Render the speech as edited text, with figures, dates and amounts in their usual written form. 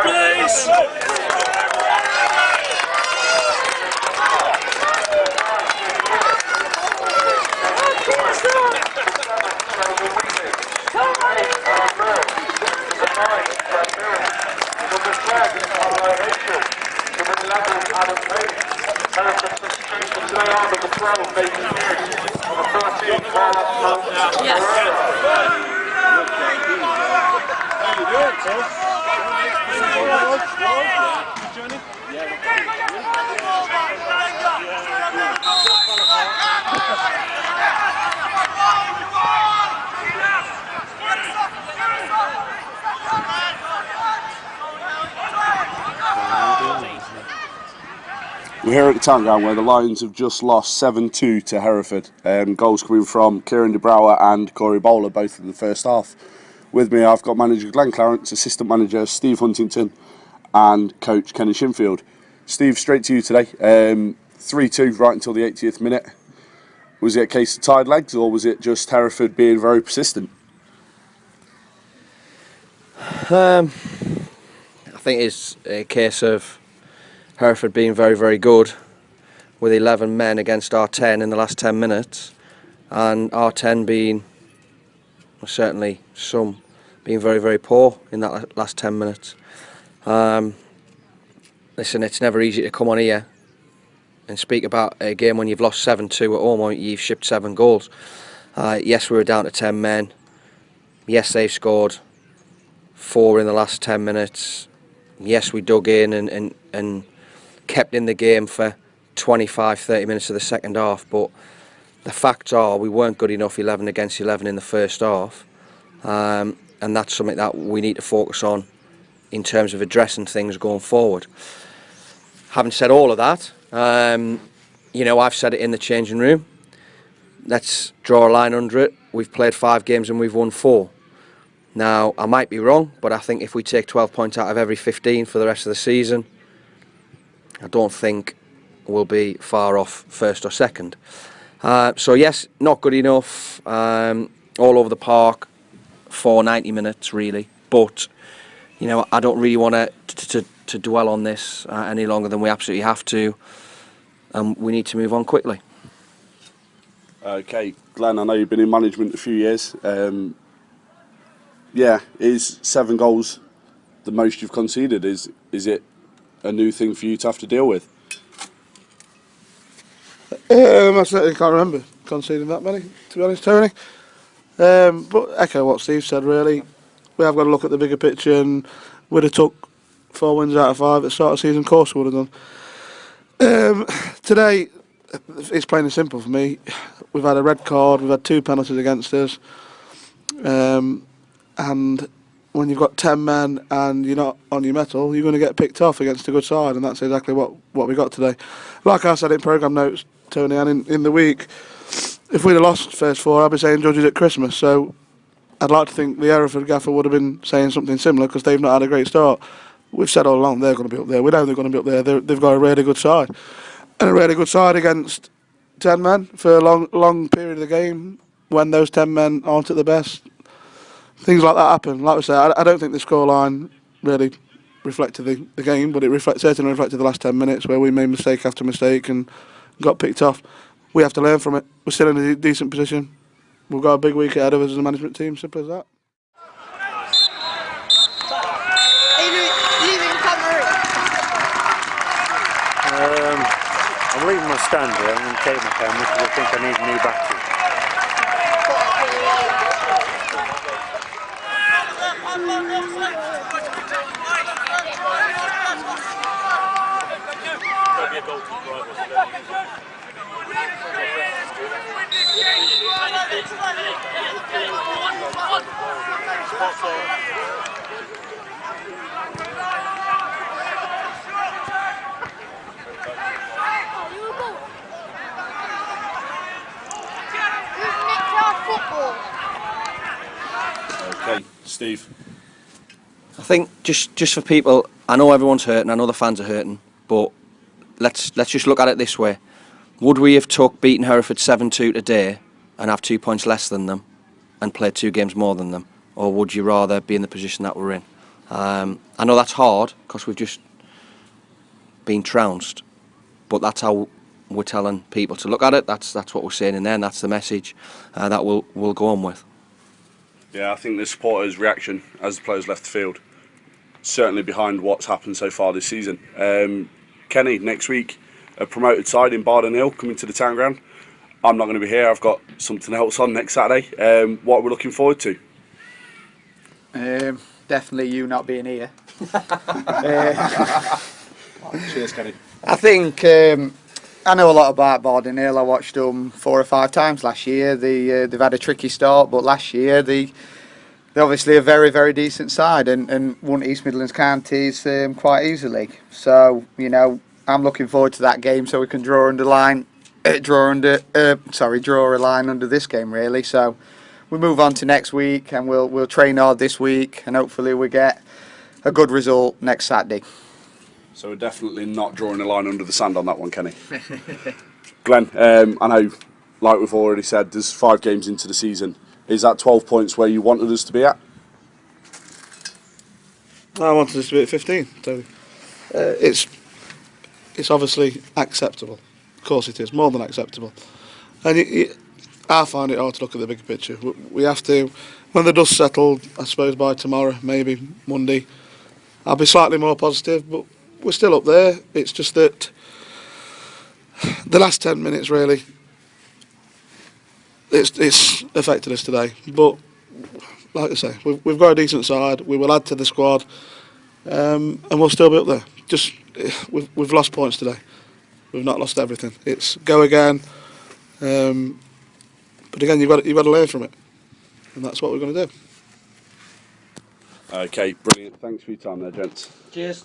please. We're here at the town ground where the Lions have just lost 7-2 to Hereford. Goals coming from Kieran De Brouwer and Corey Bowler, both in the first half. With me, I've got manager Glenn Clarence, assistant manager Steve Huntington, and coach Kenny Shinfield. Steve, straight to you today. 3-2 right until the 80th minute. Was it a case of tired legs, or was it just Hereford being very persistent? I think it's a case of Hereford being very, very good with 11 men against our 10 in the last 10 minutes, and our 10 being, well, certainly some, being very, very poor in that last 10 minutes. Listen, it's never easy to come on here and speak about a game when you've lost 7-2 at home or you've shipped 7 goals. Yes, we were down to 10 men. Yes, they've scored 4 in the last 10 minutes. Yes, we dug in and kept in the game for 25-30 minutes of the second half, but the facts are we weren't good enough 11 against 11 in the first half, and that's something that we need to focus on in terms of addressing things going forward. Having said all of that, you know, I've said it in the changing room, let's draw a line under it. We've played 5 games and we've won 4. Now, I might be wrong, but I think if we take 12 points out of every 15 for the rest of the season, I don't think we'll be far off first or second. So yes, not good enough, all over the park for 90 minutes really, but you know, I don't really want to dwell on this any longer than we absolutely have to, and we need to move on quickly. Okay, Glenn, I know you've been in management a few years. Yeah, is 7 goals the most you've conceded? Is it a new thing for you to have to deal with? I certainly can't remember conceding that many, to be honest, Tony. But echo what Steve said, really. We have got to look at the bigger picture, and we'd have took 4 wins out of 5 at the start of the season, of course we would have done. Today, it's plain and simple for me. We've had a red card, we've had 2 penalties against us, and when you've got 10 men and you're not on your mettle, you're going to get picked off against a good side, and that's exactly what we got today. Like I said in programme notes, Tony, and in the week, if we'd have lost the first 4, I'd be saying judges at Christmas. So I'd like to think the Hereford gaffer would have been saying something similar, because they've not had a great start. We've said all along they're going to be up there. We know they're going to be up there. They've got a really good side, and a really good side against 10 men for a long period of the game when those 10 men aren't at the best. Things like that happen. Like we say, I don't think the scoreline really reflected the game, but it certainly reflected the last 10 minutes where we made mistake after mistake and got picked off. We have to learn from it. We're still in a decent position. We've got a big week ahead of us as a management team, simple as that. I'm leaving my stand here. I'm going to take my camera because I think I need a new battery. Okay, Steve. I think just for people, I know everyone's hurting, I know the fans are hurting, but let's just look at it this way. Would we have beaten Hereford 7-2 today and have 2 points less than them and played 2 games more than them? Or would you rather be in the position that we're in? I know that's hard because we've just been trounced, but that's how we're telling people to look at it. That's what we're saying in there, and that's the message that we'll go on with. Yeah, I think the supporters' reaction as the players left the field, certainly behind what's happened so far this season. Kenny, next week, a promoted side in Barden Hill coming to the town ground. I'm not going to be here. I've got something else on next Saturday. What are we looking forward to? Definitely you not being here. Cheers, Kenny. I think I know a lot about Barden Hill. I watched them 4 or 5 times last year. They've had a tricky start, but last year they're obviously a very, very decent side and won East Midlands counties quite easily. So I'm looking forward to that game so we can draw a line under this game really. So we move on to next week and we'll train hard this week and hopefully we get a good result next Saturday. So we're definitely not drawing a line under the sand on that one, Kenny. Glenn, I know, like we've already said, there's 5 games into the season. Is that 12 points where you wanted us to be at? I wanted us to be at 15. So it's obviously acceptable. Of course it is, more than acceptable. And I find it hard to look at the bigger picture. We have to, when the dust settled, I suppose by tomorrow, maybe Monday, I'll be slightly more positive, but we're still up there. It's just that the last 10 minutes really, it's affected us today. But like I say, we've got a decent side. We will add to the squad, and we'll still be up there. Just we've lost points today. We've not lost everything. It's go again. But again, you've got to learn from it, and that's what we're going to do. Okay, brilliant. Thanks for your time there, gents. Cheers.